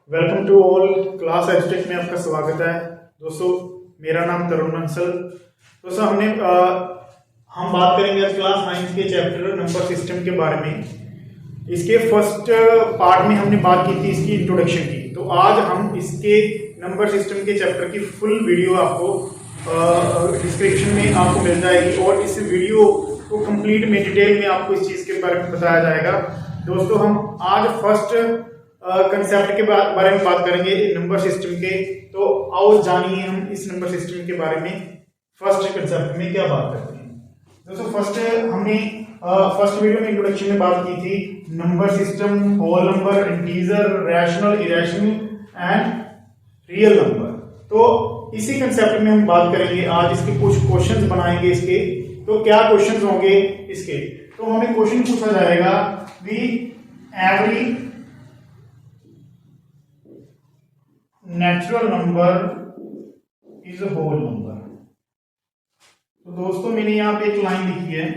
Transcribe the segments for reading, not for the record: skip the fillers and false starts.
Welcome to all class एजुटेक में आपका स्वागत है। दोस्तों मेरा नाम तरुण बंसल। दोस्तों हम बात करेंगे आज क्लास 9 के चैप्टर नंबर सिस्टम के बारे में। इसके फर्स्ट पार्ट में हमने बात की थी इसकी इंट्रोडक्शन की, तो आज हम इसके नंबर सिस्टम के चैप्टर की फुल वीडियो आपको डिस्क्रिप्शन में आपको मिल जाएगी और इस वीडियो को कंप्लीट में डिटेल में आपको इस चीज के बारे में बताया जाएगा। दोस्तों हम आज फर्स्ट कंसेप्ट के बारे में बात करेंगे नंबर सिस्टम के, तो आओ जानिए हम इस नंबर सिस्टम के बारे में फर्स्ट कंसेप्ट में क्या बात करते हैं। दोस्तों हमने फर्स्ट वीडियो में इंट्रोडक्शन में बात की थी number system, whole number, integer, rational, irrational and real number. तो इसी कंसेप्ट में हम बात करेंगे आज। इसके कुछ क्वेश्चंस बनाएंगे इसके। तो क्या क्वेश्चंस होंगे इसके? तो हमें क्वेश्चन पूछा जाएगा वी every natural number is a whole number. तो दोस्तों मैंने यहाँ पे एक लाइन लिखी है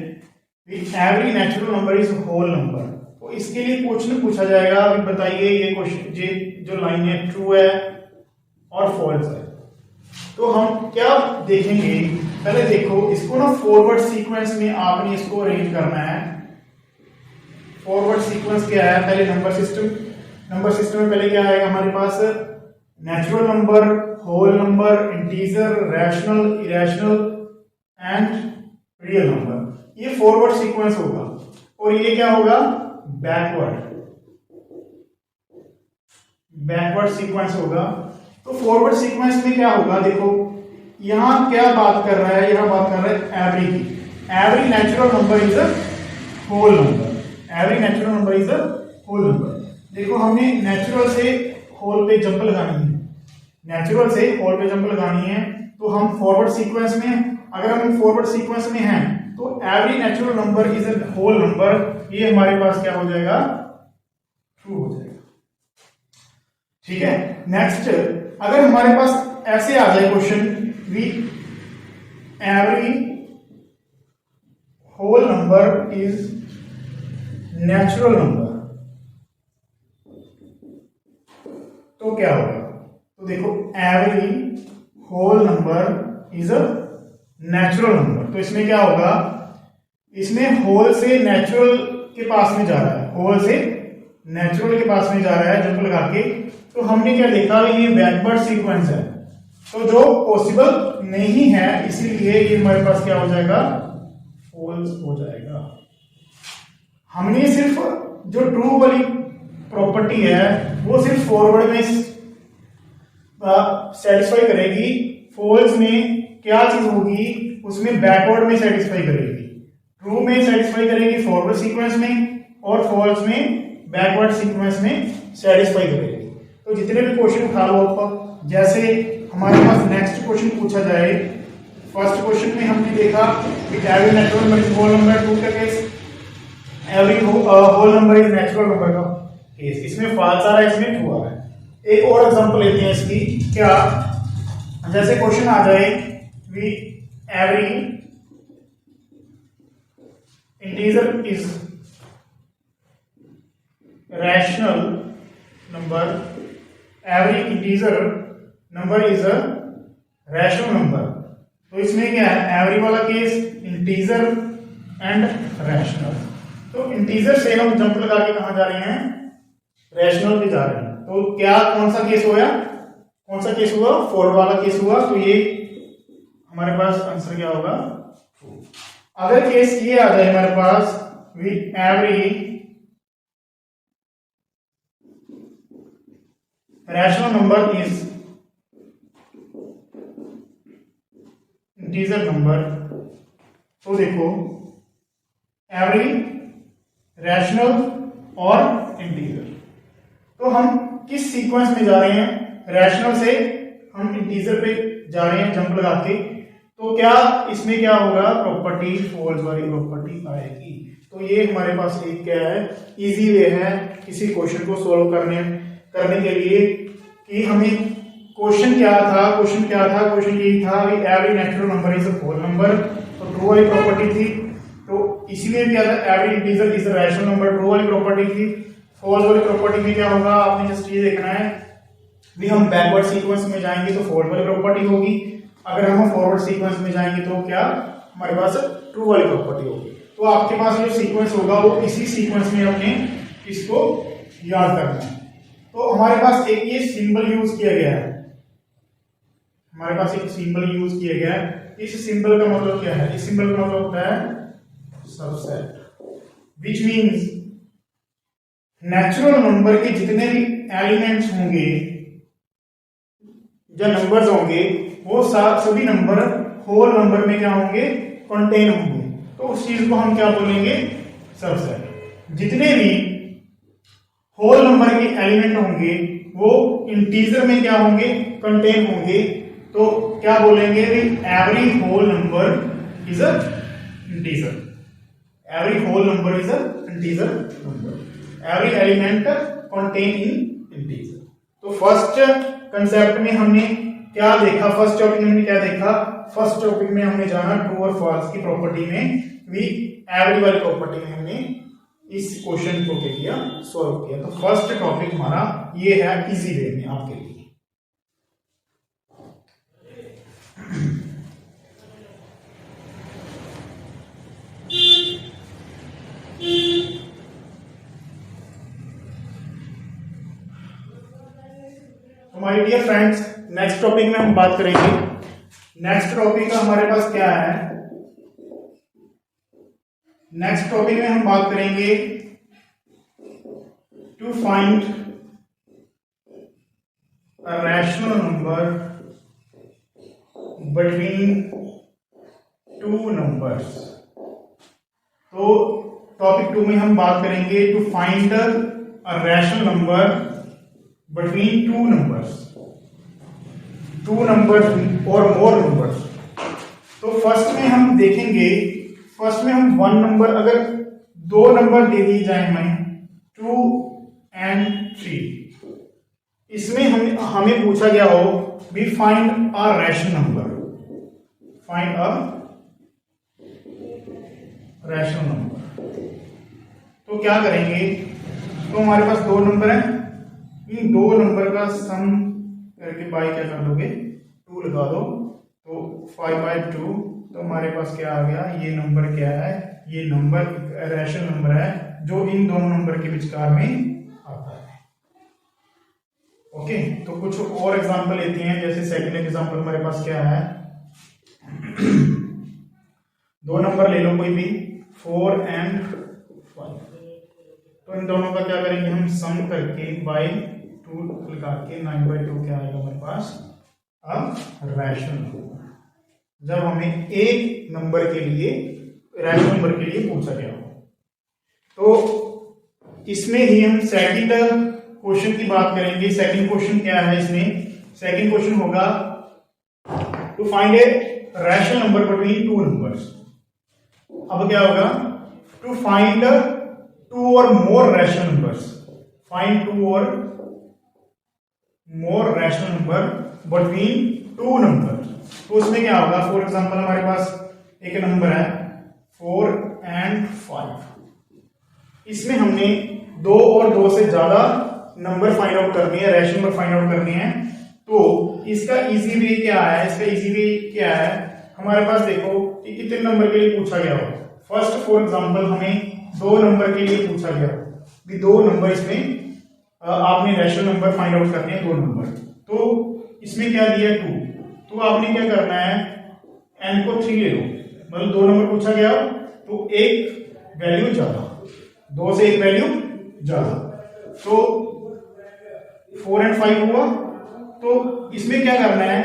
every natural number is whole number. तो इसके लिए क्वेश्चन पूछा जाएगा, अभी बताइए ये क्वेश्चन जो लाइन है ट्रू है और फॉल्स है। तो हम क्या देखेंगे, पहले देखो इसको ना फॉरवर्ड सीक्वेंस में आपने इसको अरेंज करना है। फॉरवर्ड सीक्वेंस क्या है? पहले नंबर सिस्टम में पहले क्या आएगा हमारे पास? Natural number, whole number, integer, rational, irrational and real number. ये फॉरवर्ड सीक्वेंस होगा और ये क्या होगा? बैकवर्ड सीक्वेंस होगा। तो फॉरवर्ड सीक्वेंस में क्या होगा? देखो यहां क्या बात कर रहा है, यहां बात कर रहा है एवरी की। Every natural number is a whole number. Every natural number is a whole number. देखो हमने नेचुरल से होल पे जंप लगानी है, नेचुरल से होल पे जंप लगानी है। तो हम फॉरवर्ड सीक्वेंस में, अगर हम फॉरवर्ड सीक्वेंस में हैं तो every natural number is a whole number, ये हमारे पास क्या हो जाएगा? ट्रू हो जाएगा। ठीक है। नेक्स्ट, अगर हमारे पास ऐसे आ जाए क्वेश्चन वी every whole number is natural number, तो क्या होगा? तो देखो every whole number is a natural number, तो इसमें क्या होगा? इसमें होल से नेचुरल के पास में जा रहा है, होल से नेचुरल के पास में जा रहा है जंप लगा के। तो हमने क्या देखा? ये बैकवर्ड सीक्वेंस है, तो जो पॉसिबल नहीं है, इसीलिए ये हमारे पास क्या हो जाएगा? फॉल्स हो जाएगा। हमने सिर्फ जो ट्रू वाली प्रॉपर्टी है वो सिर्फ फॉरवर्ड में सेटिस्फाई करेगी, फॉल्स में क्या चीज होगी? उसमें बैकवर्ड में सेटिस्फाई करेगी। ट्रू में सेटिस्फाई करेगी फॉरवर्ड सीक्वेंस में और फॉल्स में बैकवर्ड सीक्वेंस में सेटिस्फाई करेगी। तो जितने भी क्वेश्चन उठा लो आप, जैसे हमारे पास नेक्स्ट क्वेश्चन पूछा जाए, फर्स्ट क्वेश्चन में हमने देखा कि every natural number is whole number, true का case. Every whole number is natural number का केस, इसमें फॉल्स आ रहा है, इसमें ट्रू आ रहा है। एक और एग्जांपल लेते हैं इसकी। क्या? जैसे क्वेश्चन आ जाए वी every integer is rational number, every integer number is a rational number. तो इसमें क्या है? एवरी वाला केस, इंटीजर एंड रैशनल। तो इंटीजर से हम जंप लगा के कहां जा रहे हैं? रैशनल पे जा रहे हैं। तो क्या कौन सा केस हुआ? कौन सा केस हुआ? फॉरवर्ड वाला केस हुआ। तो ये हमारे पास आंसर क्या होगा? ट्रू। अगर केस ये आ जाए हमारे पास V every rational number is integer number, तो देखो एवरी रैशनल और इंटीजर, तो हम किस सीक्वेंस में जा रहे हैं? रैशनल से हम इंटीजर पे जा रहे हैं जंप लगा के। तो क्या इसमें क्या होगा? प्रॉपर्टी फॉल्स वाली प्रॉपर्टी आएगी। तो ये हमारे पास एक क्या है? इजी वे है किसी क्वेश्चन को सोल्व करने के लिए कि हमें क्वेश्चन क्या था? क्वेश्चन यही था कि every natural number is a whole number, तो ट्रू वाली प्रॉपर्टी थी। तो इसलिए क्या था? Every integer is a rational number, true वाली प्रॉपर्टी थी। फॉल्स वाली प्रॉपर्टी में क्या होगा? आपने जस्ट ये देखना है भी हम बैकवर्ड सीक्वेंस में जाएंगे तो फोल्ड वाली प्रॉपर्टी होगी, अगर हम फॉरवर्ड सीक्वेंस में जाएंगे तो क्या हमारे पास ट्रू वाली प्रॉपर्टी होगी। तो आपके पास जो सीक्वेंस होगा वो इसी सीक्वेंस में हमने इसको याद करना है। तो हमारे पास एक ये सिंबल यूज किया गया है, हमारे पास एक सिंबल यूज किया गया है। इस सिंबल का मतलब क्या है? इस सिंबल का मतलब होता है subset, which means natural number के जितने भी एलिमेंट्स होंगे या नंबर्स होंगे वो सभी नंबर होल नंबर में क्या होंगे? कंटेन होंगे। तो उस चीज को हम क्या बोलेंगे? सबसेट। जितने भी होल नंबर के एलिमेंट होंगे वो इंटीजर में क्या होंगे? कंटेन होंगे। तो क्या बोलेंगे? Every whole number is a integer, every whole number is a integer number, every element contain in integer. तो फर्स्ट कंसेप्ट में हमने क्या देखा? फर्स्ट टॉपिक में हमने क्या देखा? फर्स्ट टॉपिक में हमने जाना ट्रू और फॉल्स की प्रॉपर्टी में, वी एवरी वाली प्रॉपर्टी में हमने इस क्वेश्चन को क्या किया? सॉल्व किया। तो फर्स्ट टॉपिक हमारा ये है इजी वे में आपके लिए। तो my dear friends, next topic में हम बात करेंगे। नेक्स्ट टॉपिक का हमारे पास क्या है? नेक्स्ट टॉपिक में हम बात करेंगे to find a rational number between two numbers. तो टॉपिक 2 में हम बात करेंगे to find a rational number between two numbers, two numbers और मोर नंबर्स। तो फर्स्ट में हम देखेंगे, फर्स्ट में हम वन नंबर, अगर दो नंबर दे दिए जाए हमें 2 and 3, इसमें हमें पूछा गया हो वी find a rational number, find a rational number. तो क्या करेंगे? तो हमारे पास दो नंबर है, इन दो नंबर का सम करके बाई क्या कर दोगे? 2 लगा दो, तो 5/2। तो हमारे पास क्या आ गया? ये नंबर क्या है? ये नंबर रैशनल नंबर है जो इन दोनों नंबर के विचकार में आता है। ओके, तो कुछ और एग्जांपल लेते हैं। जैसे सेकंड एग्जांपल हमारे पास क्या है? दो नंबर ले लो कोई भी, 4 and 5। तो इन दोनों का क्या करेंगे हम? सम करके बाई 2 लगा के 9/2 क्या आएगा हमारे पास? अब रैशनल नंबर। जब हमें एक नंबर के लिए, रैशनल नंबर के लिए पूछा गया हो, तो इसमें ही हम सेकंड क्वेश्चन की बात करेंगे। सेकंड क्वेश्चन क्या है इसमें? सेकंड क्वेश्चन होगा to find a rational number between two numbers. अब क्या होगा? टू फाइंड टू और more rational numbers, find two और more rational number between two number. तो उसमें क्या होगा? फॉर एग्जांपल हमारे पास एक नंबर है 4 and 5, इसमें हमने 2 और 2 से ज्यादा नंबर फाइंड आउट करनी है, रैशनल नंबर फाइंड आउट करनी है। तो इसका इजी वे क्या है? इसका इजी वे क्या है? हमारे पास देखो कि कितने नंबर के लिए पूछा गया हो। फर्स्ट फॉर एग्जांपल हमें 2 नंबर के लिए पूछा गया हो कि 2 नंबर, इसमें आपने रैशनल नंबर फाइंड आउट करने हैं 2 नंबर। तो इसमें क्या दिया? 2। तो आपने क्या करना है? n को 3 ले लो, मतलब 2 नंबर पूछा गया तो एक वैल्यू ज्यादा, 2 से एक वैल्यू ज्यादा, तो 4 and 5 हुआ। तो इसमें क्या करना है?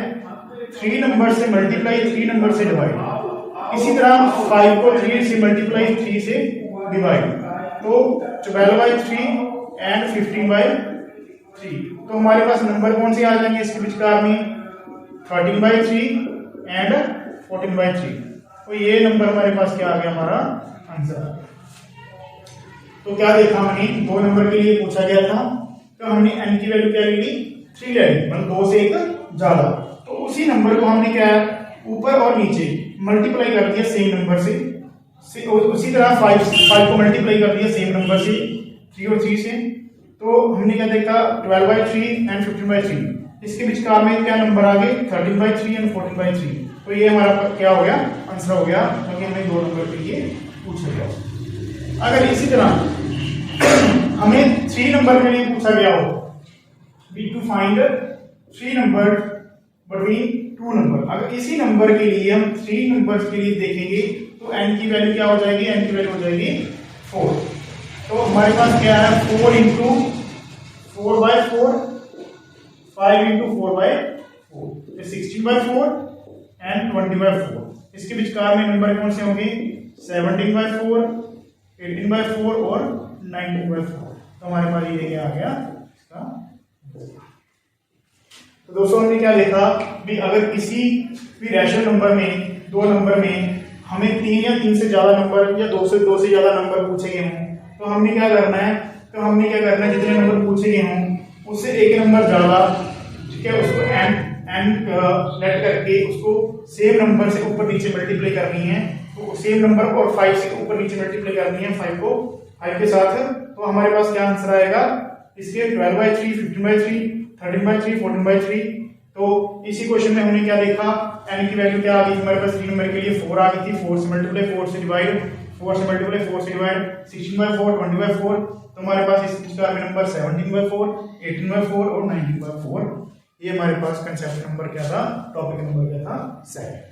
3 नंबर से मल्टीप्लाई, 3 नंबर से डिवाइड। इसी तरह 5 को 3 से मल्टीप्लाई, 3 से डिवाइड। तो 12/3 and 15/3। तो हमारे पास नंबर कौन से आ जाएंगे इसके विचकार में? 13/3 and 14/3। तो ये नंबर हमारे पास क्या आ गया? हमारा आंसर। तो क्या देखा हमने? 2 नंबर के लिए पूछा गया था, तो हमने n की वैल्यू क्या ले ली? 3 ले ली, मतलब 2 से एक ज्यादा। तो उसी नंबर को हमने क्या है? ऊपर और नीचे मल्टीप्लाई कर दिया सेम नंबर से। उसी तरह 5 को मल्टीप्लाई कर दिया सेम नंबर से, 3 और 3 से। तो हमने क्या देखा? 12/3 and 15/3। इसके विचकार में क्या नंबर आ गए 13/3 एंड 14/3। तो ये हमारा क्या हो गया आंसर हो गया, क्योंकि हमें 2 नंबर के लिए पूछा गया। अगर इसी तरह हमें 3 नंबर के लिए पूछा गया हो, वी to find 3 number between 2 number, अगर इसी नंबर के लिए हम 3 नंबर्स के लिए देखेंगे तो n की वैल्यू क्या हो जाएगी, n की वैल्यू हो जाएगी 4। तो हमारे पास क्या है 4 इंटू 4/4, 5 इंटू 4/4, 16/4 एंड 20/4। इसके विचकार में नंबर कौन से होंगे 17/4, 18/4 और 19/4। तो हमारे पास ये क्या आ गया इसका। तो दोस्तों हमने क्या देखा भी अगर किसी भी रैशनल नंबर में 2 नंबर में हमें 3 या 3 से ज्यादा नंबर या 2 से ज्यादा नंबर पूछे गए हों, तो हमने क्या करना है जितने नंबर पूछे गए हों उससे एक नंबर ज्यादा, ठीक है, उसको एंड लेट करके उसको सेम नंबर से ऊपर नीचे मल्टीप्लाई करनी है। तो सेम नंबर को और 5 से ऊपर नीचे मल्टीप्लाई करनी है 5 को 5 के साथ। तो हमारे पास क्या आंसर आएगा इसके 12/3, 15/3, 13/3, 14/3। तो इसी क्वेश्चन में हमने क्या देखा n की वैल्यू क्या आ गई हमारे पास 3 नंबर के लिए 4 आ गई थी, 4 से मल्टीप्लाई 4 से डिवाइड 16/4, 20/4। तो हमारे पास इस विचकार में नंबर 17/4, 18/4 और 19/4। ये हमारे पास कंसेप्ट नंबर क्या था, टॉपिक नंबर क्या था 7।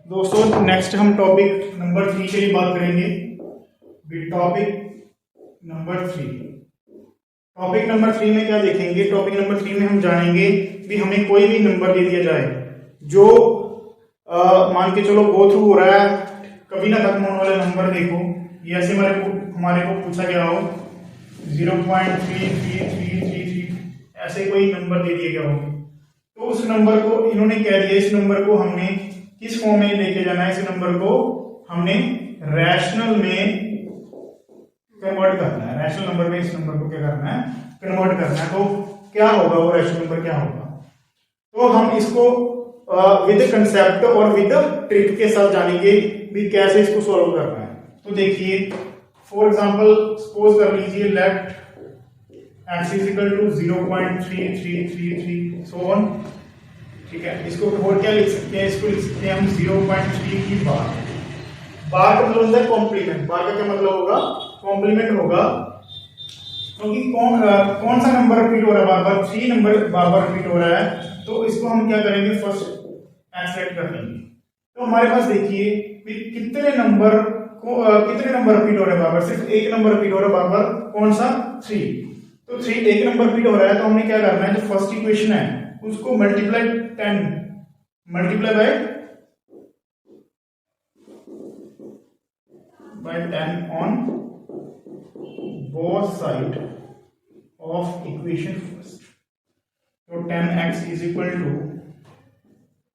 दोस्तों नेक्स्ट हम टॉपिक नंबर 3 के लिए बात करेंगे। टॉपिक नंबर 3 में क्या देखेंगे, टॉपिक नंबर 3 में हम जानेंगे भी हमें कोई भी नंबर दे दिया जाए जो मान के चलो गो थ्रू हो रहा है, कभी ना खत्म होने वाला नंबर देखो, ये ऐसे हमारे को पूछा गया हो 0.3333 ऐसे कोई नंबर दे दिया गया हो, तो उस नंबर को इन्होंने क्या दिया, इस नंबर को हमने किस फॉर्म में लेके जाना है, इस नंबर को हमने रैशनल में कन्वर्ट करना है। रैशनल नंबर में इस नंबर को क्या करना है, कन्वर्ट करना है। तो क्या होगा वो रैशनल नंबर क्या होगा, तो हम इसको विद कंसेप्ट और विद ट्रिक के साथ जानेंगे भी कैसे इसको सॉल्व करना है। तो देखिए फॉर एग्जांपल सपोज कर लीजिए let x is equal to 0.3333 so on, ठीक है। इसको और क्या लिख सकते हैं, इसको लिख सकते हैं हम 0.3 की बार का मतलब होता है कॉम्प्लीमेंट। बार का क्या मतलब होगा, कॉम्प्लीमेंट होगा, क्योंकि कौन सा नंबर रिपीट हो रहा है बार बार, 3 नंबर बार बार रिपीट हो रहा है। तो इसको हम क्या करेंगे, फर्स्ट एक्सेप्ट कर लेंगे। तो हमारे पास देखिए कितने नंबर रिपीट हो रहे हैं बार बार, सिर्फ एक नंबर रिपीट हो रहा है बार बार, कौन सा 3। तो 3 एक नंबर रिपीट हो रहा है, तो हमने क्या करना है, जो फर्स्ट इक्वेशन है उसको multiply by 10 on both side of equation first. तो 10x is equal to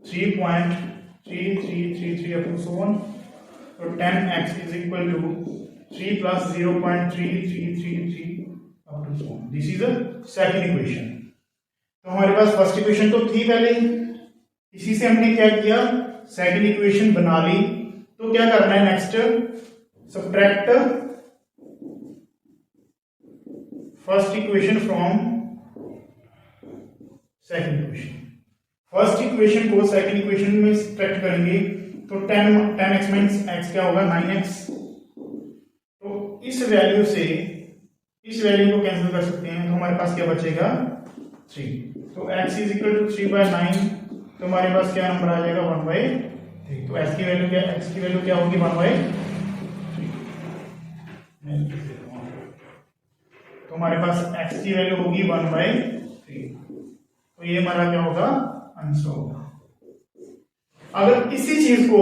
3.3333 up to so on. तो 10x is equal to 3 plus 0.3333 up to so on. This is the second equation. तो हमारे पास first equation तो थी पहले, इसी से हमने क्या किया, सेकंड इक्वेशन बना ली। तो क्या करना है next, subtract first equation from second equation. First equation को सेकंड इक्वेशन में सब्ट्रैक्ट करेंगे तो 10x माइनस x क्या होगा 9x। तो इस वैल्यू से इस वैल्यू को कैंसिल कर सकते हैं, तो हमारे पास क्या बचेगा 3। तो x इज इक्वल टू 3/9। तो हमारे पास क्या नंबर आ जाएगा 1/3। तो x की वैल्यू क्या होगी 1/3। तो हमारे पास x की वैल्यू होगी 1/3। तो ये हमारा क्या होगा आंसर होगा। अगर इसी चीज को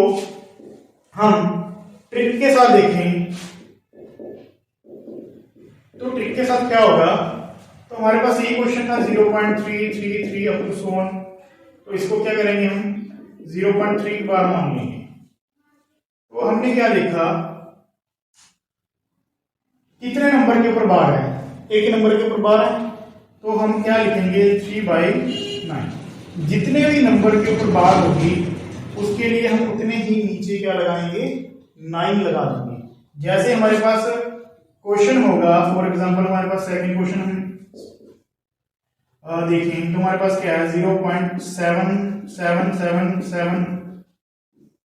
हम ट्रिक के साथ देखें तो ट्रिक के साथ क्या होगा, तो हमारे पास ये क्वेश्चन था 0.333 अप टू सो ऑन। तो इसको क्या करेंगे हम 0.3 बार मान लेंगे। तो हमने क्या देखा, कितने नंबर के ऊपर बार है, एक नंबर के ऊपर बार है। तो हम क्या लिखेंगे 3/9। जितने भी नंबर के ऊपर बार होगी उसके लिए हम उतने ही नीचे क्या लगाएंगे, 9 लगा देंगे। जैसे हमारे पास क्वेश्चन होगा, फॉर एग्जांपल हमारे पास सेकंड क्वेश्चन हम देखें तो हमारे पास क्या है 0.7777,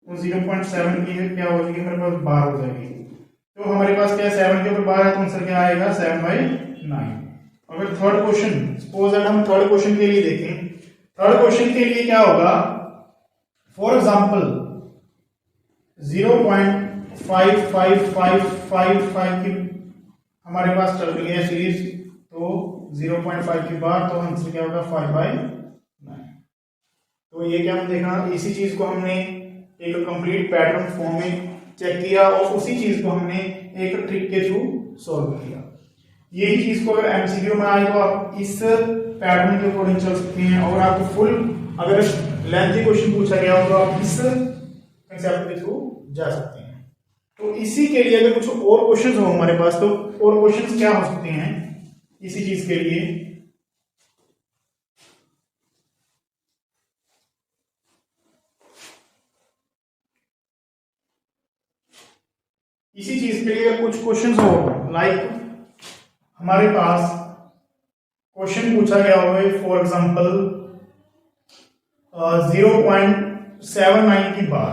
तो 0.7 की क्या हो जाएगी हमारे पास बार हो जाएगी। तो हमारे पास क्या है 7 के ऊपर बार है तो आंसर क्या आएगा 7/9। अगर थर्ड क्वेश्चन, सपोज दैट हम थर्ड क्वेश्चन के लिए देखें, थर्ड क्वेश्चन के लिए क्या होगा, फॉर एग्जांपल 0.55555 की हमारे पास चल रही है सीरीज, तो 0.5 की बार, तो आंसर क्या होगा 5/9। तो ये क्या हम देखा, इसी चीज को हमने एक कंप्लीट पैटर्न फॉर्म में चेक किया और उसी चीज को हमने एक ट्रिक के थ्रू सॉल्व किया। यही चीज को अगर एमसीक्यू में आए तो आप इस पैटर्न के अकॉर्डिंग चल सकते हैं, और आपको फुल अगर लेंथी क्वेश्चन पूछा गया हो तो आप इस कंसेप्ट के थ्रू जा सकते हैं। तो इसी के लिए अगर कुछ और क्वेश्चंस हो हमारे पास, तो और क्वेश्चंस क्या हो सकते हैं इसी चीज के लिए, इसी चीज के लिए अगर कुछ क्वेश्चंस हो, लाइक हमारे पास क्वेश्चन पूछा गया हो फॉर एग्जांपल 0.79 की बार,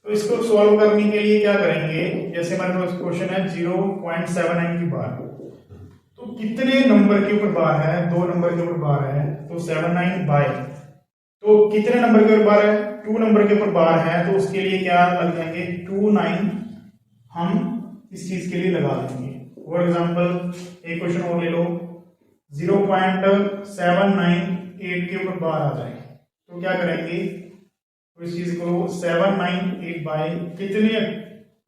तो इसको सॉल्व करने के लिए क्या करेंगे, जैसे हमारे पास क्वेश्चन है 0.79 की बार, तो कितने नंबर के ऊपर बार है, 2 नंबर के ऊपर बार है, तो 79 बाय, तो कितने नंबर के ऊपर बार है, 2 नंबर के ऊपर बार है, तो उसके लिए क्या लग जाएंगे 29 हम इस चीज के लिए लगा देंगे। फॉर एग्जांपल एक क्वेश्चन और ले लो, 0.798 के ऊपर बार आ जाए, तो क्या करेंगे, तो इस चीज को 798 बाय कितने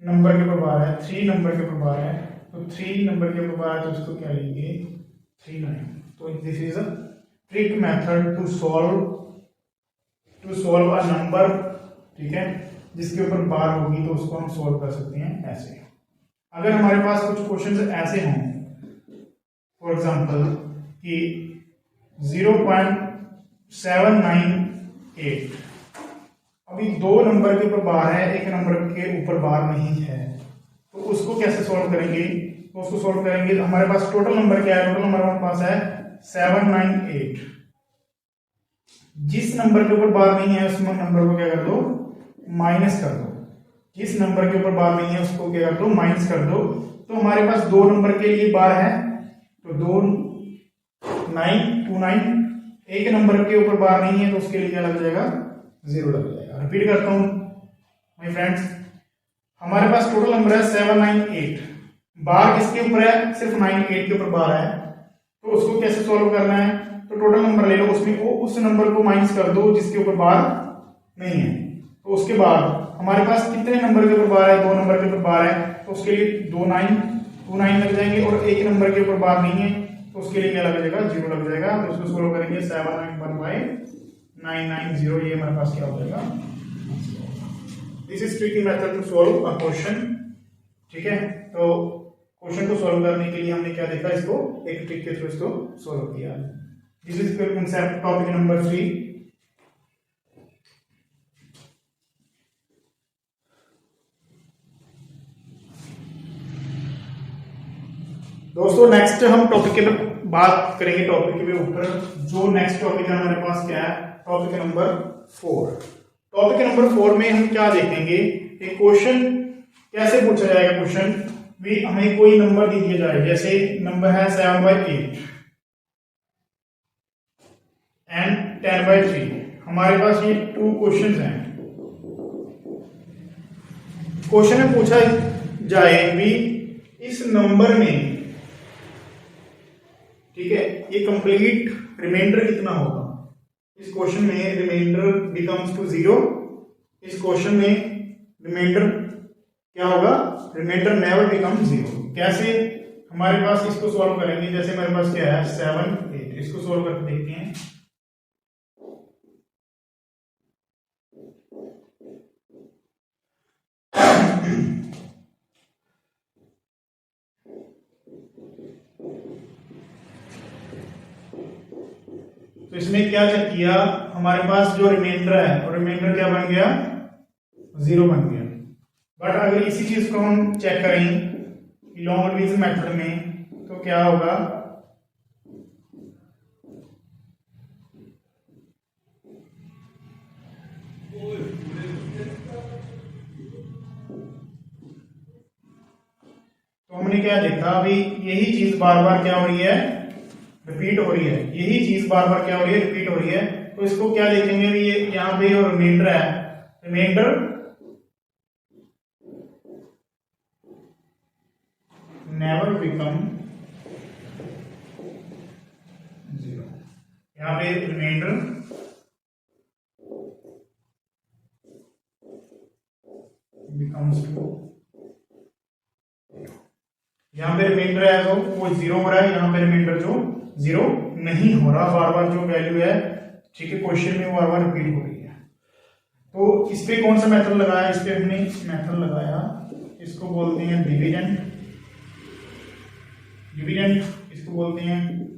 नंबर के ऊपर बार है, 3 नंबर के ऊपर बार है, तो 3 नंबर के ऊपर बार है, तो इसको क्या लेंगे 39। तो this is a trick method to solve a number, ठीक है, जिसके ऊपर बार होगी तो उसको हम सॉल्व कर सकते हैं ऐसे। अगर हमारे पास कुछ क्वेश्चंस ऐसे हों, फॉर एग्जांपल कि 0.798, अभी 2 नंबर के ऊपर बार है, 1 नंबर के ऊपर बार नहीं है, तो उसको कैसे सॉल्व करेंगे, तो उसको सॉल्व करेंगे तो हमारे पास टोटल नंबर क्या है, टोटल नंबर हमारे पास है 798। जिस नंबर के ऊपर बार नहीं है उस नंबर को क्या कर दो, माइनस कर दो, जिस नंबर के ऊपर बार नहीं है उसको क्या कर दो, माइनस कर दो। तो हमारे पास 2 नंबर के लिए बार है, तो 2929, 1 नंबर के ऊपर बार नहीं है तो उसके लिए क्या लग जाएगा, 0 लग जाएगा। रिपीट करता हूं माय फ्रेंड्स, हमारे पास टोटल नंबर है 798, बार किसके ऊपर है, सिर्फ 98 के ऊपर बार है, तो उसको कैसे सॉल्व करना है, तो टोटल नंबर ले लो, उसमें वो उस नंबर को माइनस कर दो जिसके ऊपर बार नहीं है, तो उसके बाद हमारे पास कितने नंबर के ऊपर बार है, 2 नंबर के ऊपर बार है, तो उसके लिए 29 लग जाएंगे, और 1 नंबर के ऊपर बार नहीं है तो उसके लिए क्या लग जाएगा, 0 लग जाएगा। तो उसको सोल्व करेंगे 791/990, ये हमारे पास क्या हो जाएगा, this is tricky method to solve a question, ठीक है। तो क्वेश्चन को सॉल्व करने के लिए हमने क्या देखा, इसको एक ट्रिक के थ्रू इसको सॉल्व किया। This is concept topic number 3। दोस्तों नेक्स्ट हम टॉपिक के बात करेंगे, टॉपिक के ऊपर जो नेक्स्ट टॉपिक है हमारे पास क्या है, टॉपिक नंबर 4। टॉपिक नंबर 4 में हम क्या देखेंगे, एक क्वेश्चन कैसे पूछा जाएगा, क्वेश्चन भी हमें कोई नंबर दे दिया जाए, जैसे नंबर है 7/8 एंड 10/3, हमारे पास ये 2 क्वेश्चंस हैं। क्वेश्चन में पूछा जाए भी इस नंबर में, ठीक है, ये कंप्लीट रिमाइंडर कितना होगा, इस क्वेश्चन में रिमाइंडर बिकम्स टू 0, इस क्वेश्चन में रिमाइंडर क्या होगा, रिमाइंडर नेवर बिकम 0। कैसे हमारे पास इसको सॉल्व करेंगे, जैसे हमारे पास क्या है 7 8, इसको सॉल्व करके देखते हैं। तो इसमें क्या चेक किया, हमारे पास जो रिमाइंडर है और रिमाइंडर क्या बन गया, 0 बन गया। बट अगर इसी चीज को हम चेक करें लॉन्ग डिवीजन मेथड में तो क्या होगा, तो हमने क्या देखा, अभी यही चीज बार बार क्या हो रही है, रिपीट हो रही है, यही चीज बार बार क्या हो रही है, रिपीट हो रही है। तो इसको क्या देखेंगे, अभी ये यहाँ पे और रिमाइंडर है, रिमाइंडर नेवर बिकम 0, यहाँ पे रिमाइंडर बिकम्स 2, यहाँ पे रिमाइंडर है तो वो 0 हो रहा है, यहाँ पे रिमाइंडर जो 0 नहीं हो रहा, बार बार जो वैल्यू है, ठीक है, क्वेश्चन में बार बार रिपीट हो रही है। तो इस पे कौन सा मेथड लगाया, इस पे हमने मेथड लगाया, इसको बोलते हैं डिविडेंड, डिविडेंड इसको बोलते हैं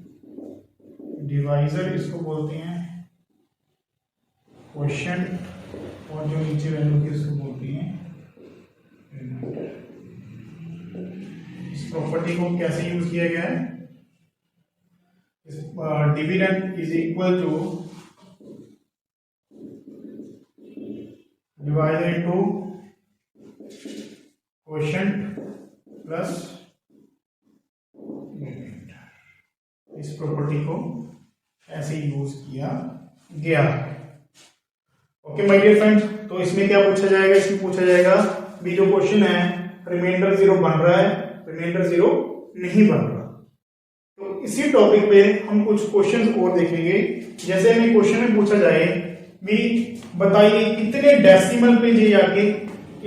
डिवाइजर, इसको बोलते हैं क्वोशिएंट, और जो नीचे वैल्यू की उसको बोलते हैं रिमाइंडर। इस प्रॉपर्टी को कैसे यूज किया गया है, dividend is equal to divisor into quotient plus remainder. इस प्रॉपर्टी को ऐसे यूज किया गया। ओके माय डियर फ्रेंड्स, तो इसमें क्या पूछा जाएगा, इसमें पूछा जाएगा भी जो क्वेश्चन है रिमाइंडर 0 बन रहा है, रिमाइंडर 0 नहीं बन रहा। तो इसी टॉपिक पे हम कुछ क्वेश्चंस और देखेंगे। जैसे हमें क्वेश्चन में पूछा जाए भी बताइए कितने डेसिमल पे जे जाके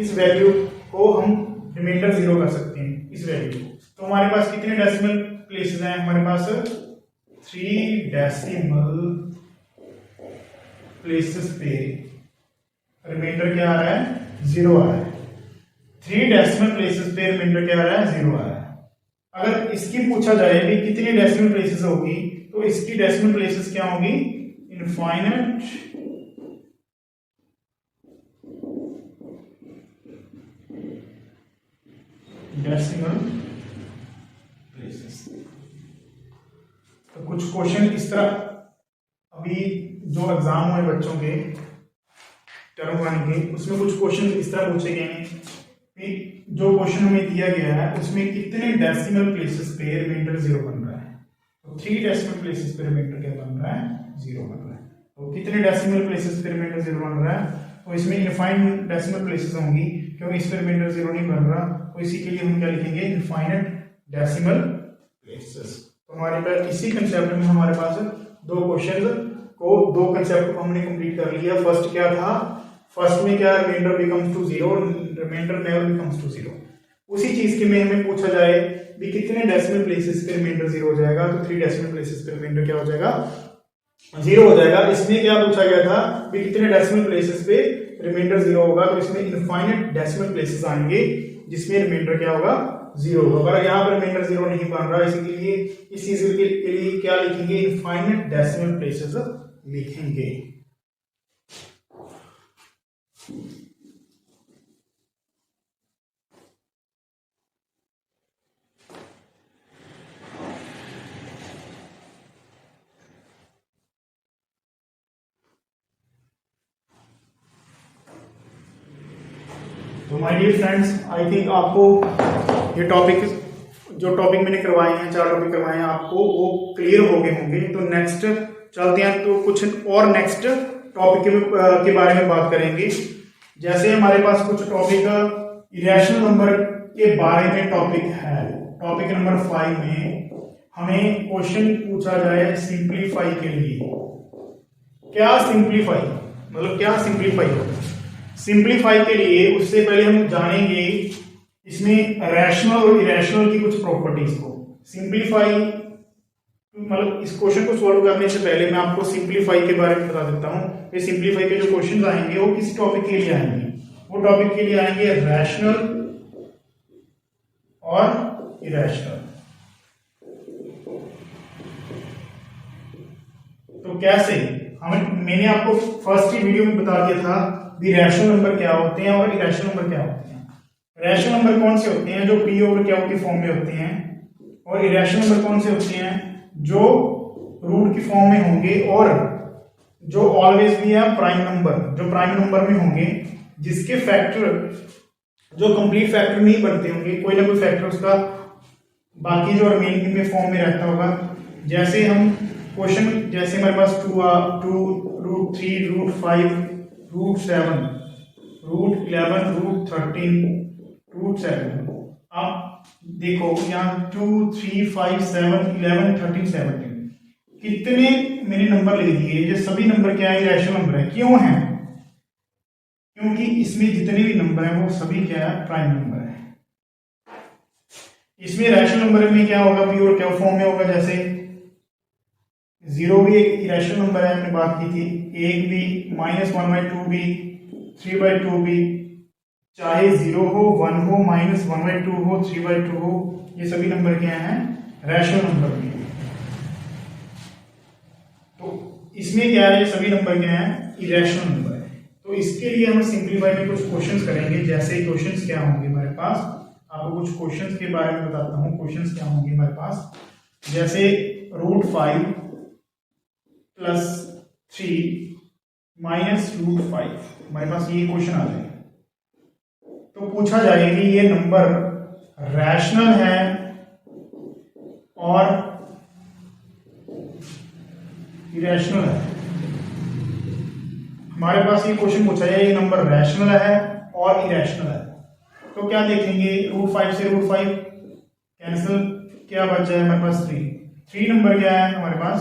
इस वैल्यू को हम रिमाइंडर 0 कर सकते हैं, इस वैल्यू को। तो हमारे पास कितने डेसिमल प्लेसेस हैं, हमारे पास 3 डेसिमल प्लेसेस पे रिमाइंडर क्या आ रहा है, 0 आ रहा है। 3 डेसिमल प्लेसेस पे रिमाइंडर क्या आ रहा है, 0 आ रहा है। अगर इसकी पूछा जाए भी कितनी डेसिमल प्लेसेस होगी, तो इसकी डेसिमल प्लेसेस क्या होगी, इनफाइनाइट डेसिमल प्लेसेस। तो कुछ क्वेश्चन इस तरह, अभी जो एग्जाम हुए बच्चों के टर्म 1 के, उसमें कुछ क्वेश्चन इस तरह पूछे गए हैं कि जो क्वेश्चन हमें दिया गया है उसमें कितने डेसिमल प्लेसेस पे रिमाइंडर 0 बन रहा है। तो 3 डेसिमल प्लेसेस पे रिमाइंडर क्या बन रहा है, 0 बन रहा है। तो कितने डेसिमल प्लेसेस पे रिमाइंडर 0 बन रहा है, तो इसमें इनफाइनाइट डेसिमल प्लेसेस होंगी, क्योंकि इस पे रिमाइंडर 0 नहीं बन रहा। तो इसी के लिए हम क्या लिखेंगे, इनफाइनाइट डेसिमल प्लेसेस। तो हमारे पास इसी कंसेप्ट में हमारे पास दो कंसेप्ट को हमने कंप्लीट कर लिया। फर्स्ट क्या था, फर्स्ट में क्या, remainder becomes to 0, remainder never becomes to 0। उसी चीज के में हमें पूछा जाए भी कितने डेसिमल प्लेसेस पे रिमाइंडर 0 हो जाएगा, तो 3 डेसिमल प्लेसेस पे रिमाइंडर क्या हो जाएगा, 0 हो जाएगा। इसमें क्या पूछा गया था भी कितने डेसिमल प्लेसेस पे रिमाइंडर 0 होगा, तो इसमें इनफाइनाइट डेसिमल प्लेसेस आएंगे जिसमें रिमाइंडर क्या होगा, 0 होगा। पर यहाँ पर रिमाइंडर 0 नहीं बन रहा, इसीलिए इस चीज के लिए क्या लिखेंगे, इनफाइनाइट डेसिमल प्लेसेस लिखेंगे। तो my dear friends, I think आपको ये टॉपिक, जो टॉपिक मैंने करवाए हैं, 4 टॉपिक करवाए हैं, आपको वो क्लियर हो गए होंगे। तो नेक्स्ट चलते हैं, तो कुछ और नेक्स्ट टॉपिक के बारे में बात करेंगे। जैसे हमारे पास कुछ टॉपिक इरेशनल नंबर के बारे में टॉपिक है। टॉपिक नंबर 5 में हमें क्वेश्चन पूछा जाए सिंप्लीफाई के लिए। क्या सिंप्लीफाई मतलब, क्या सिंप्लीफाई होता है। सिंप्लीफाई के लिए उससे पहले हम जानेंगे इसमें रैशनल और इरेशनल की कुछ प्रॉपर्टीज को। सिंप्लीफाई मतलब इस क्वेश्चन को सॉल्व करने से पहले मैं आपको सिंप्लीफाई के बारे में बता देता हूं कि सिंप्लीफाई के जो क्वेश्चन आएंगे वो किस टॉपिक के लिए आएंगे। वो टॉपिक के लिए आएंगे रैशनल और इरेशनल। तो तो कैसे मैंने आपको फर्स्ट ही वीडियो में बता दिया था भी रैशनल नंबर क्या होते हैं और इरेशनल नंबर क्या होते हैं। रैशनल नंबर कौन से होते हैं जो पी ओवर क्यू की फॉर्म में होते हैं, और इरेशनल नंबर कौन से होते हैं जो रूट की फॉर्म में होंगे और जो ऑलवेज भी है प्राइम नंबर, जो प्राइम नंबर में होंगे जिसके फैक्टर जो कंप्लीट फैक्टर नहीं बनते होंगे, कोई ना कोई फैक्टर उसका बाकी जो रिमेनिंग में फॉर्म में रहता होगा। जैसे हम क्वेश्चन जैसे हमारे पास 2 root 3 root 5 root 7 root 11 root 13 root 7, आप देखो यहाँ 2 3 5 7 11 13 17 कितने मैंने नंबर ले दिए। ये सभी नंबर क्या है, रैशनल नंबर है। क्यों है? क्योंकि इसमें जितने भी नंबर हैं वो सभी क्या है, प्राइम नंबर है। इसमें रैशनल नंबर में क्या होगा, पी और क्या फॉर्म में होगा। जैसे 0 भी एक इरेशनल नंबर है, हमने बात की थी। 1 भी, -1/2 भी, 3/2 भी, चाहे 0 हो 1 हो -1/2 हो 3/2 हो, ये सभी नंबर क्या हैं, रैशनल नंबर भी है। तो इसमें क्या है, ये सभी नंबर क्या हैं, इरेशनल नंबर है। तो इसके लिए हम सिंपलीफाई में कुछ क्वेश्चंस करेंगे। जैसे क्वेश्चंस क्या होंगे हमारे पास, आपको कुछ क्वेश्चंस के बारे में बताता हूं। क्वेश्चंस क्या होंगे हमारे पास, जैसे √5 + 3 -√5, हमारे पास ये क्वेश्चन आ जाए तो पूछा जाए कि ये नंबर रैशनल है और इरेशनल है। हमारे पास ये क्वेश्चन पूछा जाए ये नंबर रैशनल है और इरेशनल है, तो क्या देखेंगे, √5 से √5 कैंसिल, क्या बच जाए हमारे पास 3 नंबर क्या है हमारे पास,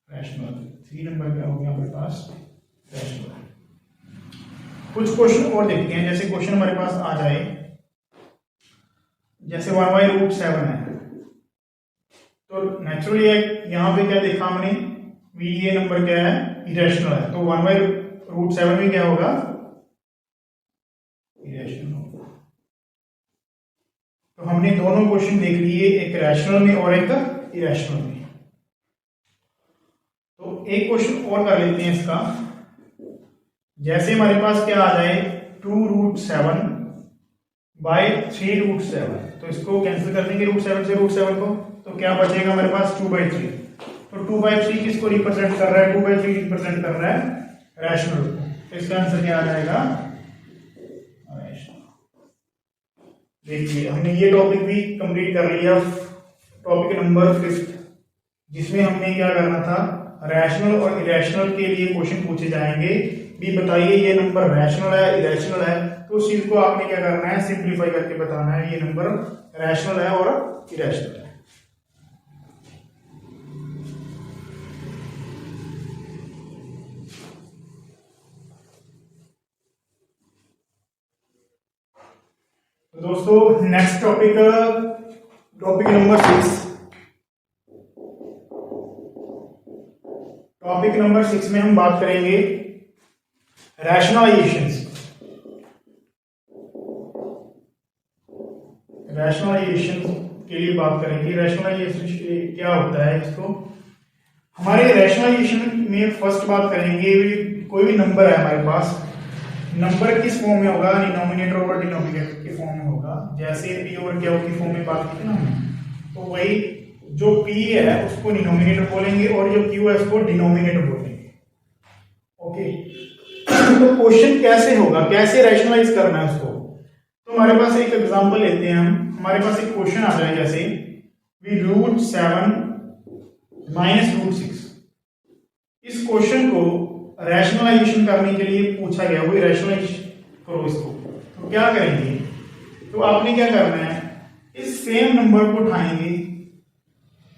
रैशनल। 3 नंबर क्या हो गया हमारे पास, रैशनल। कुछ क्वेश्चन और देखते हैं। जैसे क्वेश्चन हमारे पास आ जाए, जैसे 1/√7 है, तो नेचुरली यहाँ पे क्या देखा हमने, ये नंबर क्या है, इरेशनल है। तो 1/√7 में क्या होगा, इरेशनल होगा। तो हमने दोनों क्वेश्चन देख लिए, एक रैशनल में और एक इरेशनल में। तो एक क्वेश्चन और कर लेते हैं इसका। जैसे हमारे पास क्या आ जाए, 2√7/3√7, तो इसको कैंसिल कर देंगे √7 से √7 को, तो क्या बचेगा हमारे पास 2/3। तो 2/3 किसको रिप्रेजेंट कर रहा है, 2/3 रिप्रेजेंट कर रहा है रैशनल को। तो इसका आंसर क्या आ जाएगा, रैशनल। देखिए हमने ये टॉपिक भी कंप्लीट कर लिया, टॉपिक नंबर 5, जिसमें हमने क्या करना था, रैशनल और इरेशनल के लिए क्वेश्चन पूछे जाएंगे भी। बताइए ये नंबर रैशनल है, इरेशनल है, तो उस चीज को आपने क्या करना है, सिंपलीफाई करके बताना है ये नंबर रैशनल है और इरेशनल है। तो दोस्तों next topic number 6। Topic number 6 में हम बात करेंगे रैशनलाइजेशंस। रैशनलाइजेशन के लिए बात करेंगे। रैशनलाइजेशन क्या होता है, इसको हमारे रैशनलाइजेशन में फर्स्ट बात करेंगे, कोई भी नंबर है हमारे पास, नंबर किस फॉर्म में होगा, डिनोमिनेटर और डिनोमिनेटर के फॉर्म में होगा। जैसे पी और क्यू की फॉर्म में बात की थी ना हमने, तो वही जो पी है उसको डिनोमिनेटर बोलेंगे और जो क्यू है उसको डिनोमिनेटर बोलेंगे। ओके, तो क्वेश्चन कैसे होगा, कैसे रैशनलाइज करना है उसको। तो हमारे पास एक एग्जांपल लेते हैं हम। हमारे पास एक क्वेश्चन आ जाए, जैसे √7 -√6। इस क्वेश्चन को रैशनलाइजेशन करने के लिए पूछा गया, वही रैशनलाइज करो इसको। तो क्या करेंगे, तो आपने क्या करना है, इस सेम नंबर को उठाएंगे,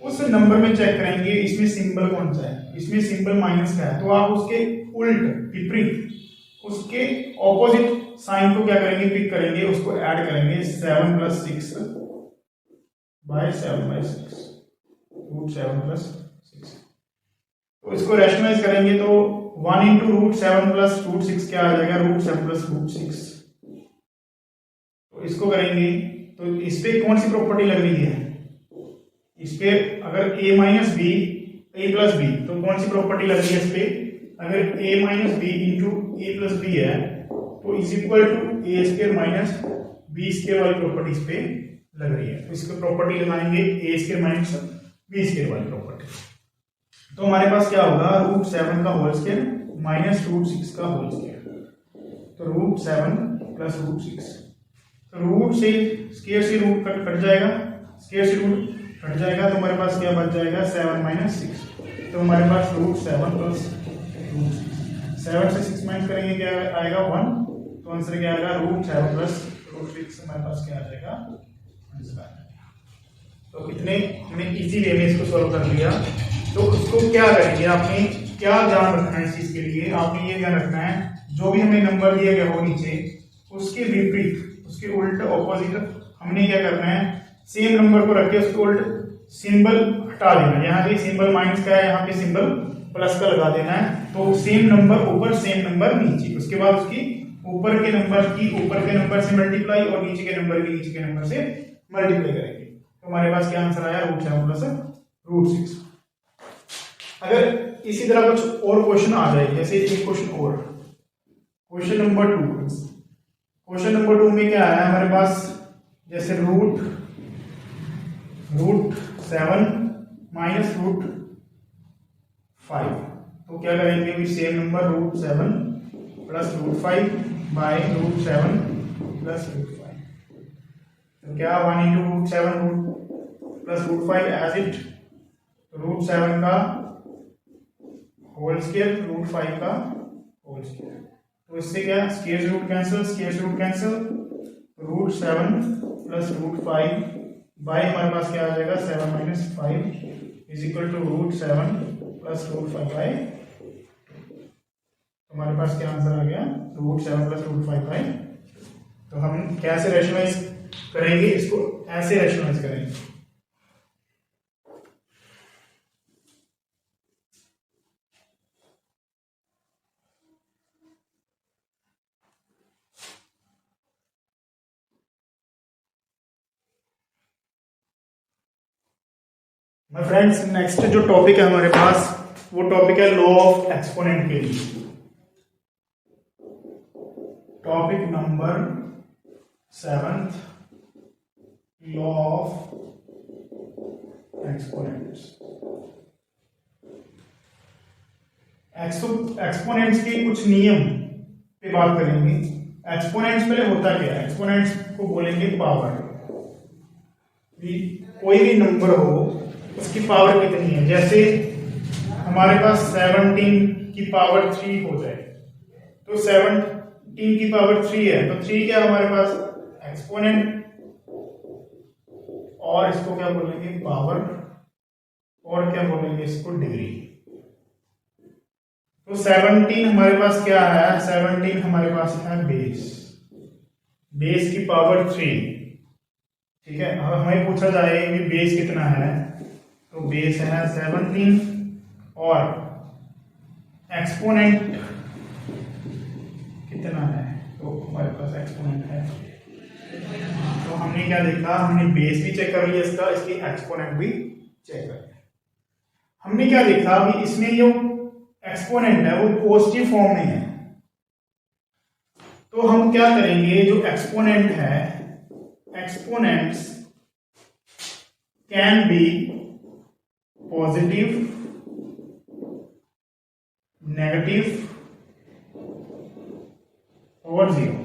उस नंबर में चेक करेंगे इसमें सिंबल कौन सा है, इसमें सिंबल माइनस का है, तो आप उसके उल्ट विपरीत उसके ऑपोजिट साइन को क्या करेंगे, पिक करेंगे, उसको ऐड करेंगे। 7 + 6/7/6 √7 + 6। तो इसको रैशनलाइज करेंगे तो 1 × √7 + √6 क्या आ जाएगा, √7 + √6। तो इसको करेंगे तो इस पे कौन सी प्रॉपर्टी लग रही है, इस पे अगर a - b a plus b, तो कौन सी प्रॉपर्टी लग रही है इस पे? अगर a minus b into a plus b है तो is equal to a square minus b square वाली प्रॉपर्टी इस पे लग रही है। तो इसकी प्रॉपर्टी लगाएंगे a square minus b square वाली प्रॉपर्टी, तो हमारे पास क्या होगा? √7 का होल स्क्वायर माइनस √6 का होल स्क्वायर, तो √7 प्लस √6, तो रूट से स्क्वायर से रूट कट जाएगा, स्क्वायर से रूट कट जाएगा, तो हमारे पास क्या बच जाएगा? 7 माइनस 6, तो हमारे पास √7 प्लस √6, 7 से 6 माइनस करेंगे क्या आएगा? 1, तो आंसर क्या आएगा? √7 प्लस √6, हमारे पास क्या आ जाएगा? आंसर आ जाएगा। तो कितने हमने इजी वे में इसको सॉल्व कर लिया। तो उसको क्या करेंगे, आपने क्या ध्यान रखना है इस चीज के लिए? आपने ये ध्यान रखना है जो भी हमें नंबर दिया गया हो नीचे, उसके विपरीत, उसके उल्ट ऑपोजिट हमने क्या करना है? सेम नंबर को रख के उसके उल्ट सिंबल हटा देना। यहाँ पे सिंबल माइनस का है, यहाँ पे सिंबल प्लस का लगा देना है। तो सेम नंबर ऊपर, सेम नंबर नीचे, उसके बाद उसकी ऊपर के नंबर से मल्टीप्लाई और नीचे के नंबर से मल्टीप्लाई करेंगे। तो हमारे पास क्या आंसर आया? √7 प्लस √6। अगर इसी तरह कुछ और क्वेश्चन आ जाए, जैसे एक क्वेश्चन और, क्वेश्चन नंबर 2 में क्या आया हमारे पास? जैसे √7 माइनस √5, तो क्या करेंगे? भी same number √7 plus √5 by √7 plus √5, तो क्या 1 इंटू √7 प्लस √5 एज इट, √7 का होल स्क्वायर √5 का होल स्क्वायर, तो इससे क्या? Square root cancel, √7 plus √5 by हमारे पास क्या आ जाएगा? 7 minus 5 is equal to √7 plus √5 by, तो हमारे पास क्या आंसर आ गया? √7 प्लस √5 बाय। तो हम कैसे रैशनलाइज करेंगे इसको? ऐसे रैशनलाइज करेंगे। माय फ्रेंड्स, नेक्स्ट जो टॉपिक है हमारे पास, वो टॉपिक है लॉ ऑफ एक्सपोनेंट के लिए। Topic number 7, law of exponents. Exponents के कुछ नियम पे बात करेंगे। एक्सपोनेंट्स पहले होता क्या है? एक्सपोनेंट्स को बोलेंगे पावर। कोई भी नंबर हो उसकी पावर कितनी है? जैसे हमारे पास 17 की पावर 3 हो जाए, तो 17 की पावर 3 है, तो 3 क्या हमारे पास? एक्सपोनेंट, और इसको क्या बोलेंगे? पावर, और क्या बोलेंगे इसको? डिग्री। तो 17 हमारे पास क्या है? 17 हमारे पास है बेस की पावर 3, ठीक है। अब हमें पूछा जाए कि बेस कितना है, तो बेस है 17 और एक्सपोनेंट कितना है? तो हमारे पास एक्सपोनेंट है, तो हमने क्या देखा? हमने बेस भी चेक कर लिया इसका, इसकी एक्सपोनेंट भी चेक कर लिया। हमने क्या देखा? अभी इसमें जो एक्सपोनेंट है वो पॉजिटिव फॉर्म में है, तो हम क्या करेंगे? जो एक्सपोनेंट है, exponents can be positive, negative और 0।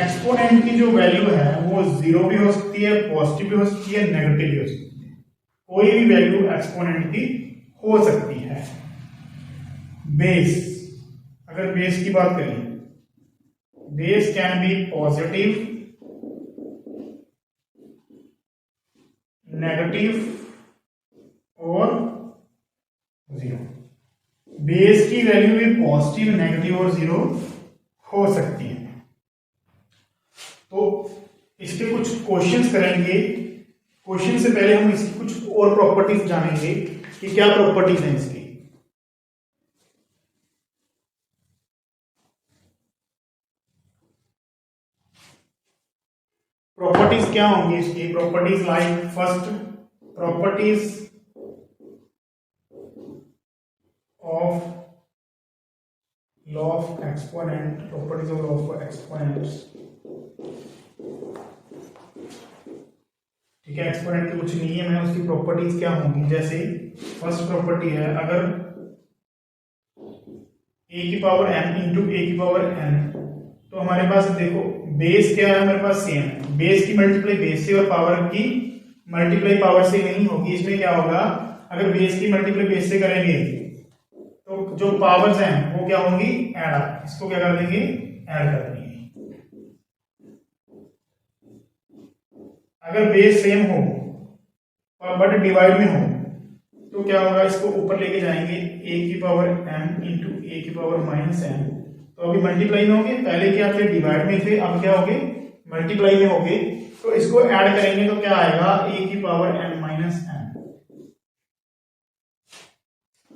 एक्सपोनेंट की जो वैल्यू है वो 0 भी हो सकती है, पॉजिटिव भी हो सकती है, नेगेटिव भी हो सकती है, कोई भी वैल्यू एक्सपोनेंट की हो सकती है। बेस, अगर बेस की बात करें, base can be positive, negative और 0। बेस की वैल्यू भी पॉजिटिव, नेगेटिव और 0 हो सकती है। तो इसके कुछ क्वेश्चंस करेंगे। क्वेश्चन से पहले हम इसकी कुछ और प्रॉपर्टीज जानेंगे कि क्या प्रॉपर्टीज हैं इसकी। प्रॉपर्टीज क्या होंगी इसकी? Properties like first properties of law of exponent, properties of law of exponents. ठीक है, एक्सपोनेंट की कुछ नहीं है, मैं उसकी प्रॉपर्टीज क्या होंगी। जैसे फर्स्ट प्रॉपर्टी है, अगर a की पावर m इंटू a की पावर n, तो हमारे पास देखो बेस क्या है, हमारे पास सेम है। बेस की मल्टीप्लाई बेस से और पावर की मल्टीप्लाई पावर से नहीं होगी। इसमें क्या होगा, अगर बेस की मल्टीप्लाई बेस से करेंगे तो जो पावर्स हैं वो क्या होंगी, ऐड। इसको क्या कर देंगे, ऐड कर देंगे। अगर बेस सेम हो बट डिवाइड में हो तो क्या होगा, इसको ऊपर लेके जाएंगे a की पावर m इंटू a की पावर माइनस m। तो अभी मल्टीप्लाई में होंगे, पहले क्या थे, डिवाइड में थे, अब क्या होंगे, मल्टीप्लाई में होंगे। तो इसको ऐड करेंगे तो क्या आएगा, a की power m minus m।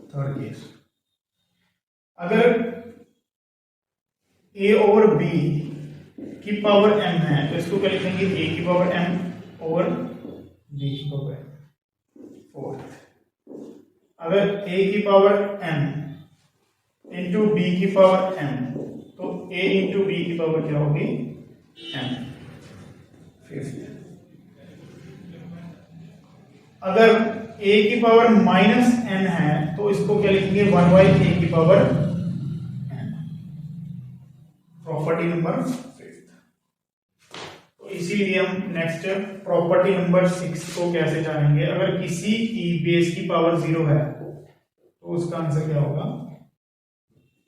Third case, अगर a ओवर b की पावर m है तो इसको क्या लिखेंगे, a की पावर m ओवर b की पावर m। फोर्थ, अगर a की पावर m इंटू b की पावर m, तो a इंटू b की पावर क्या होगी, m। फिफ्थ, अगर a की पावर माइनस n है तो इसको क्या लिखेंगे, 1 बाई a की पावर n। Property number 5। तो इसीलिए हम नेक्स्ट प्रॉपर्टी नंबर 6 को कैसे जानेंगे। अगर किसी की बेस की पावर 0 है तो उसका आंसर क्या होगा,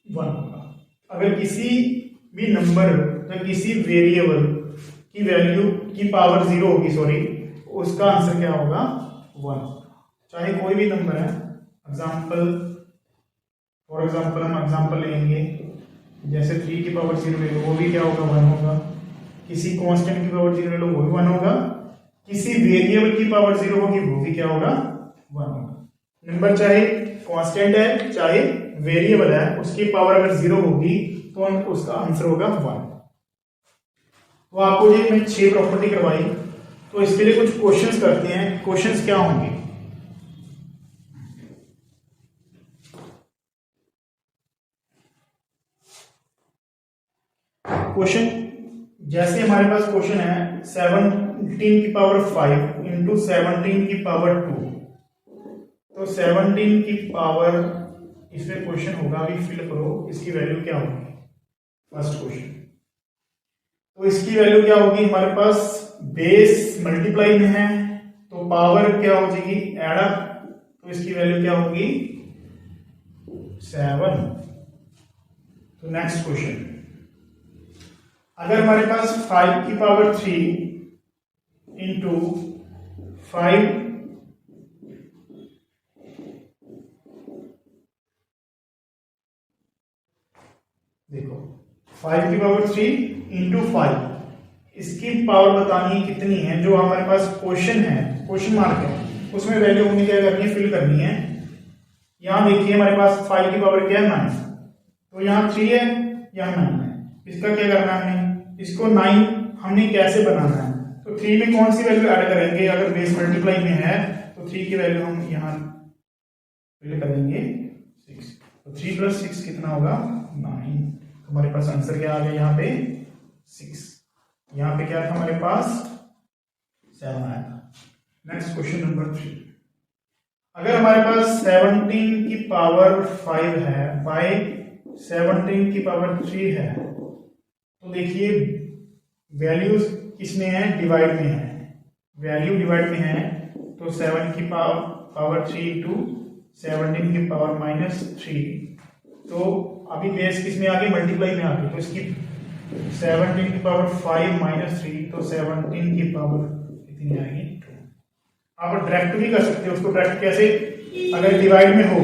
1 होगा। अगर किसी भी नंबर या किसी वेरिएबल की वैल्यू की पावर 0 होगी, सॉरी, उसका आंसर क्या होगा, 1 होगा। चाहे कोई भी नंबर है, फॉर एग्जाम्पल हम एग्जाम्पल लेंगे, जैसे 3 की पावर 0 ले लो, वो भी क्या होगा, 1 होगा। किसी कांस्टेंट की पावर 0 ले लो, वो भी 1 होगा। किसी वेरिएबल की पावर 0 होगी, वो भी क्या होगा, 1 होगा। नंबर चाहे कांस्टेंट है चाहे वेरिएबल है, उसकी पावर अगर 0 होगी तो उसका आंसर होगा 1। तो आपको ये मैं 6 प्रॉपर्टी करवाई, तो इसके लिए कुछ क्वेश्चंस करते हैं। क्वेश्चंस क्या होंगे, क्वेश्चन जैसे हमारे पास क्वेश्चन है 17 की पावर 5 इंटू 17 की पावर 2, तो 17 की पावर, इसमें क्वेश्चन होगा, अभी फिल करो, इसकी वैल्यू क्या होगी। फर्स्ट क्वेश्चन, तो इसकी वैल्यू क्या होगी, हमारे पास बेस मल्टीप्लाई में है तो पावर क्या हो जाएगी, एड अप, तो इसकी वैल्यू क्या होगी, 7। तो नेक्स्ट क्वेश्चन, अगर हमारे पास 5 की पावर 3 इंटू 5 देखो 5 की पावर 3 इंटू 5, इसकी पावर बतानी है कितनी है। जो हमारे पास क्वेश्चन है, क्वेश्चन मार्क है, उसमें वैल्यू हमने क्या करनी है, फिल करनी है। यहां देखिए हमारे पास 5 की पावर क्या है, 9, तो यहाँ 3 है, यहाँ 9 है। इसका क्या करना है, हमने इसको 9 हमने कैसे बनाना है, तो 3 में कौन सी वैल्यू ऐड करेंगे। अगर बेस मल्टीप्लाई में है तो 3 की वैल्यू हम यहाँ फिल करेंगे 6, तो 3 + 6 कितना होगा, 9। हमारे पास आंसर क्या आ गया, यहाँ पे 6। यहाँ पे क्या था हमारे पास, 7 आया था। नेक्स्ट क्वेश्चन नंबर 3, अगर हमारे पास 17 की पावर 5 है बाय 17 की पावर 3 है, तो देखिए वैल्यूज किसमें है, डिवाइड में है। वैल्यू डिवाइड में है तो 7 की पावर 3 इंटू 17 की पावर -3, तो अभी बेस किस में आ गई, मल्टीप्लाई में आ गई, तो इसकी 17 की पावर 5 - 3, तो 17 की पावर कितनी आएगी, 2। आप डायरेक्ट भी कर सकते हो उसको। डायरेक्ट कैसे, अगर डिवाइड में हो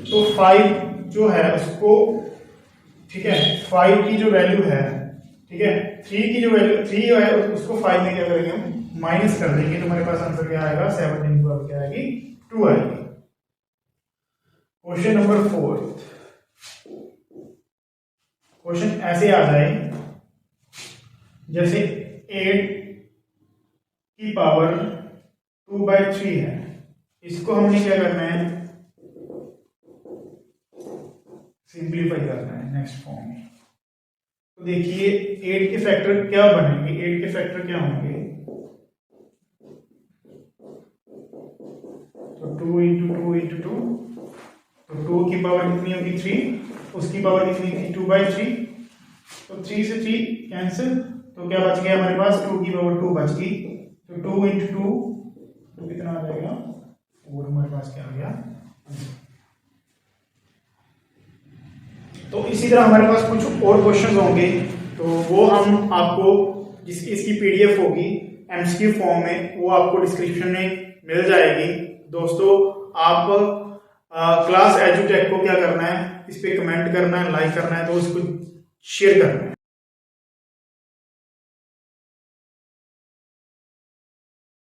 तो 5 जो है उसको, ठीक है, 5 की जो वैल्यू है, ठीक है, 3 की जो वैल्यू 3 है उसको 5 में क्या करेंगे, हम माइनस कर देंगे, तो हमारे पास आंसर क्या आएगा, 17 की पावर क्या आएगी, 2 आएगी। क्वेश्चन नंबर 4, क्वेश्चन ऐसे आ जाए, जैसे 8 की पावर 2/3 है, इसको हमने क्या करना है, सिंप्लीफाई करना है नेक्स्ट फॉर्म में। तो देखिए 8 के फैक्टर क्या बनेंगे, 8 के फैक्टर क्या होंगे, तो 2 इंटू 2 इंटू 2, तो 2 की पावर कितनी होगी 3, उसकी पावर कितनी थी 2/3, तो 3 से 3 कैंसिल, तो क्या बच गया हमारे पास 2 की पावर 2 बच गई, तो 2 इंटू 2 तो कितना आ जाएगा 4, हमारे पास क्या आ गया। तो इसी तरह हमारे पास कुछ और क्वेश्चंस होंगे, तो वो हम आपको इसकी पीडीएफ होगी एमसीक्यू फॉर्म में, वो आपको डिस्क्रिप्शन में मिल जाएगी। दोस्तों आप क्लास एजुटेक को क्या करना है, इस पे कमेंट करना है, लाइक करना है, तो उसको शेयर करना है।